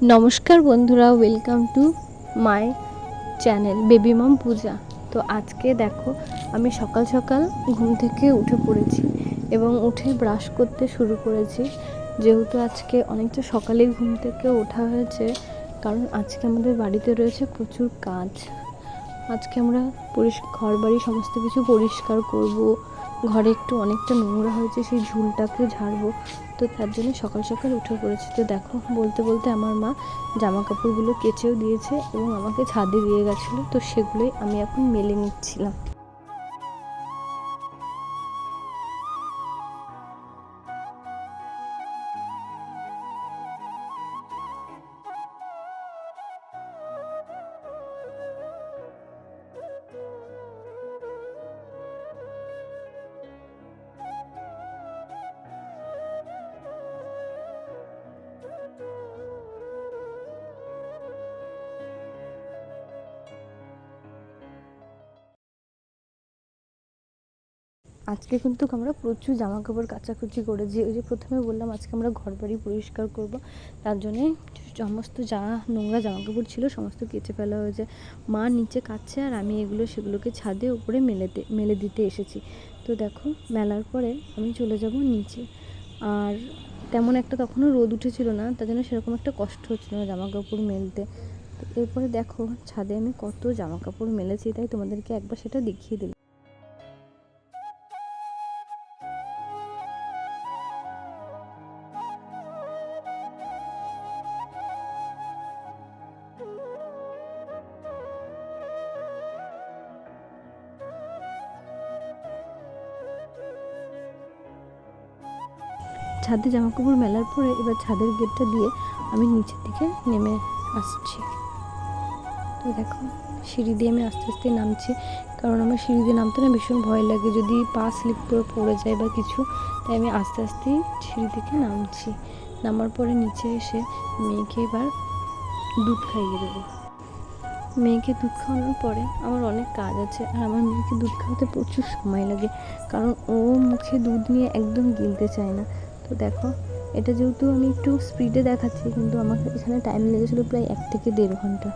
নমস্কার বন্ধুরা, welcome to my channel baby mom Puja. তো আজকে দেখো, আমি সকাল সকাল ঘুম থেকে উঠে পড়েছি এবং উঠে ব্রাশ করতে শুরু করেছি। যেহেতু আজকে অনেকটা সকালে ঘুম থেকে ওঠা হয়েছে, কারণ আজকে আমাদের বাড়িতে রয়েছে প্রচুর কাজ। আজকে আমরা ঘর বাড়ি সমস্ত কিছু পরিষ্কার করব। ঘরে একটু অনেকটা নোংরা হয়েছে, সেই ঝুলটাকে ঝাড়বো। তো তার জন্য সকাল সকাল উঠে পড়েছি। তো দেখো, বলতে বলতে আমার মা জামা কাপড়গুলো কেচেও দিয়েছে এবং আমাকে ছাদে দিয়ে গেছিলো। তো সেগুলোই আমি এখন মেলে নিচ্ছিলাম। আজকে কিন্তু আমরা প্রচুর জামা কাপড় কাচাকুচি করেছি। ওই যে প্রথমে বললাম আজকে আমরা ঘর বাড়ি পরিষ্কার করব, তার জন্যে সমস্ত নোংরা জামা কাপড় ছিল সমস্ত কেচে ফেলা হয়েছে। মা নিচে কাচ্ছে আর আমি সেগুলোকে ছাদে উপরে মেলে দিতে এসেছি। তো দেখো, মেলার পরে আমি চলে যাব নিচে। আর তেমন একটা তখনও রোদ উঠেছিল না, তার জন্য সেরকম একটা কষ্ট হচ্ছিল না জামা কাপড় মেলতে। তো এরপরে দেখো, ছাদে আমি কত জামা কাপড় মেলেছি, তাই তোমাদেরকে একবার সেটা দেখিয়ে দিলাম। ছাদে জামাকাপড় মেলার পরে এবার ছাদের গেটটা দিয়ে আমি নিচের দিকে নেমে আসছি। তো দেখো, সিঁড়ি দিয়ে আমি আস্তে আস্তে নামছি, কারণ আমার সিঁড়ি দিয়ে নামতে না ভীষণ ভয় লাগে, যদি পা স্লিপ করে পড়ে যায় বা কিছু। তাই আমি আস্তে আস্তেই সিঁড়ি থেকে নামছি। নামার পরে নিচে এসে মেয়েকে এবার দুধ খাইয়ে দেবো। মেয়েকে দুধ খাওয়ানোর পরে আমার অনেক কাজ আছে, আর আমার মেয়েকে দুধ খাওয়াতে প্রচুর সময় লাগে, কারণ ও মুখে দুধ নিয়ে একদম গিলতে চায় না। তো দেখো, এটা যেহেতু আমি একটু স্পিডে দেখাচ্ছি, কিন্তু আমার এখানে টাইম লেগেছিলো প্রায় 1 থেকে 1.5 ঘন্টা।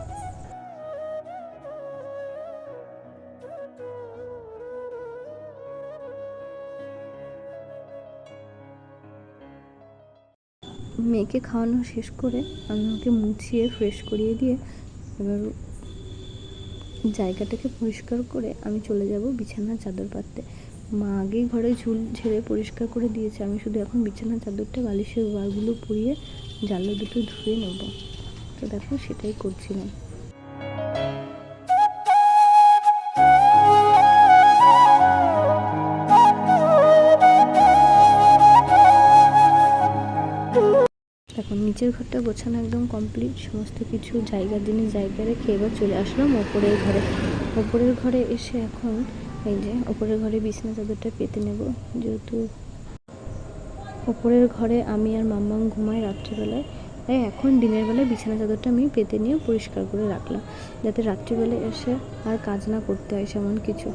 মেয়েকে খাওয়ানো শেষ করে আমি ওকে মুছিয়ে ফ্রেশ করিয়ে দিয়ে এবার জায়গাটাকে পরিষ্কার করে আমি চলে যাব বিছানার চাদর পাততে। মা আগেই ঘরে ঝুল ঝেড়ে পরিষ্কার করে দিয়েছে, আমি শুধু এখন বিছানার চাদরটা বালিশের ওয়ারগুলো পুড়িয়ে জানলা দুটো ধুয়ে নেব। তো দেখো, সেটাই করছিলাম। এখন নিচের ঘরটা গোছানো একদম কমপ্লিট, সমস্ত কিছু জায়গায় রেখে এবার চলে আসলাম ওপরের ঘরে এসে এখন এই যে ওপরের ঘরে বিছানা চাদরটা পেতে নেব। যেহেতু ওপরের ঘরে আমি আর মাম্মাম ঘুমাই রাত্রিবেলায়, তাই এখন দিনের বেলায় বিছানা চাদরটা আমি পেতে নিয়ে পরিষ্কার করে রাখলাম, যাতে রাত্রিবেলায় এসে আর কাজ না করতে হয় সেমন কিছু।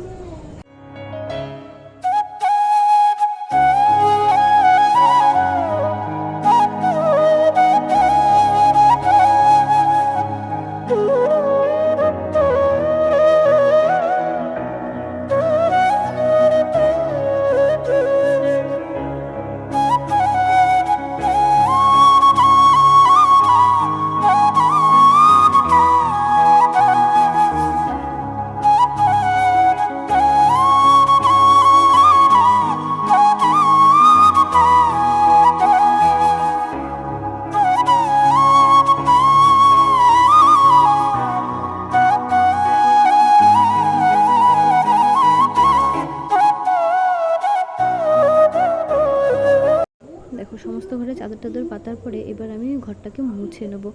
দেখো, সমস্ত ঘরে চাদর টাদর পাতার পরে এবার আমি ঘরটাকে মুছে নেবো,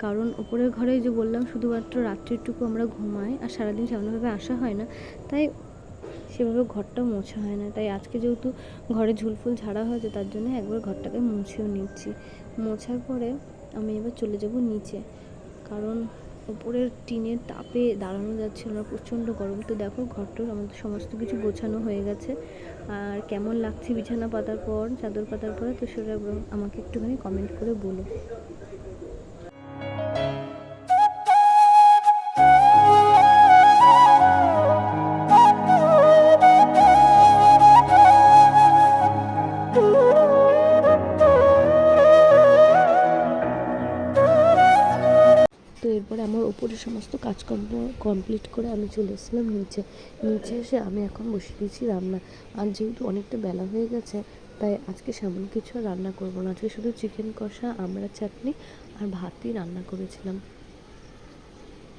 কারণ ওপরের ঘরে যে বললাম শুধুমাত্র রাত্রিটুকু আমরা ঘুমাই আর সারাদিন সেমনভাবে আসা হয় না, তাই সেভাবে ঘরটা মোছা হয় না। তাই আজকে যেহেতু ঘরে ঝুলফুল ঝাড়া হয়েছে, তার জন্য একবার ঘরটাকে মুছেও নিচ্ছি। মোছার পরে আমি এবার চলে যাব নিচে, কারণ ওপরের টিনের তাপে দাঁড়ানো যাচ্ছিল না, প্রচণ্ড গরম। তো দেখো, ঘরটার আমাদের সমস্ত কিছু গোছানো হয়ে গেছে। আর কেমন লাগছে বিছানা পাতার পর, চাদর পাতার পরে, তো সেটা আমাকে একটুখানি কমেন্ট করে বলো। এরপরে আমার ওপরে সমস্ত কাজকর্ম কমপ্লিট করে আমি চলে এসেছিলাম নিচে এসে আমি এখন বসে দিয়েছি রান্না। আর যেহেতু অনেকটা বেলা হয়ে গেছে, তাই আজকে সেমন কিছু আর রান্না করবো না। আজকে শুধু চিকেন কষা, আমড়া চাটনি আর ভাতই রান্না করেছিলাম।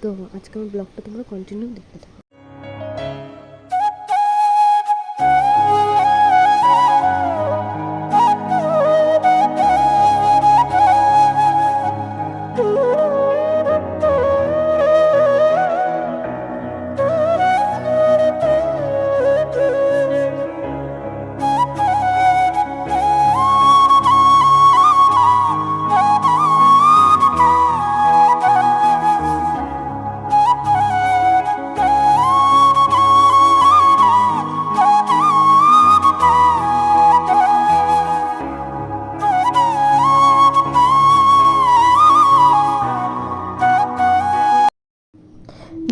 তো আজকে আমার ব্লগটা তোমরা কন্টিনিউ দেখতে থাকো।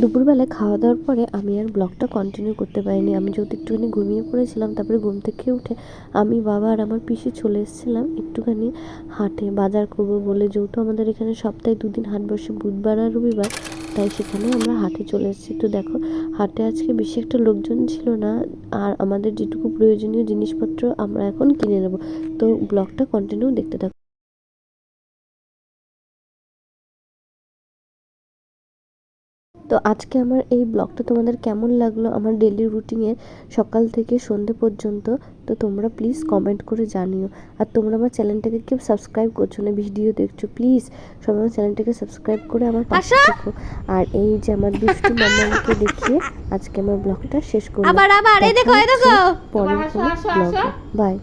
দুপুরবেলায় খাওয়া দাওয়ার পরে আমি আর ব্লগটা কন্টিনিউ করতে পারিনি। আমি যেহেতু একটুখানি ঘুমিয়ে পড়েছিলাম, তারপরে ঘুম থেকে উঠে আমি, বাবা আর আমার পিসি চলে এসেছিলাম একটুখানি হাটে বাজার করব বলে। যেহেতু আমাদের এখানে সপ্তাহে 2 দিন হাট বসে, বুধবার আর রবিবার, তাই সেখানে আমরা হাটে চলে এসেছি। তো দেখো, হাটে আজকে বেশি একটা লোকজন ছিল না, আর আমাদের যেটুকু প্রয়োজনীয় জিনিসপত্র আমরা এখন কিনে নেব। তো ব্লগটা কন্টিনিউ দেখতে থাকো। তো আজকে আমার এই ব্লগটা তোমাদের কেমন লাগলো, আমার ডেলি রুটিনের সকাল থেকে সন্ধে পর্যন্ত, তো তোমরা প্লিজ কমেন্ট করে জানিও। আর তোমরা আমার চ্যানেলটাকে কেউ সাবস্ক্রাইব করছো না, ভিডিও দেখছো, প্লিজ সবাই আমার চ্যানেলটাকে সাবস্ক্রাইব করে আমার পাশে থেকো। আর এই যে আমার দুষ্টু মাম্মাকে দেখিয়ে আজকে আমার ব্লগটা শেষ করলাম। পরের কোনো ব্লগে বাই।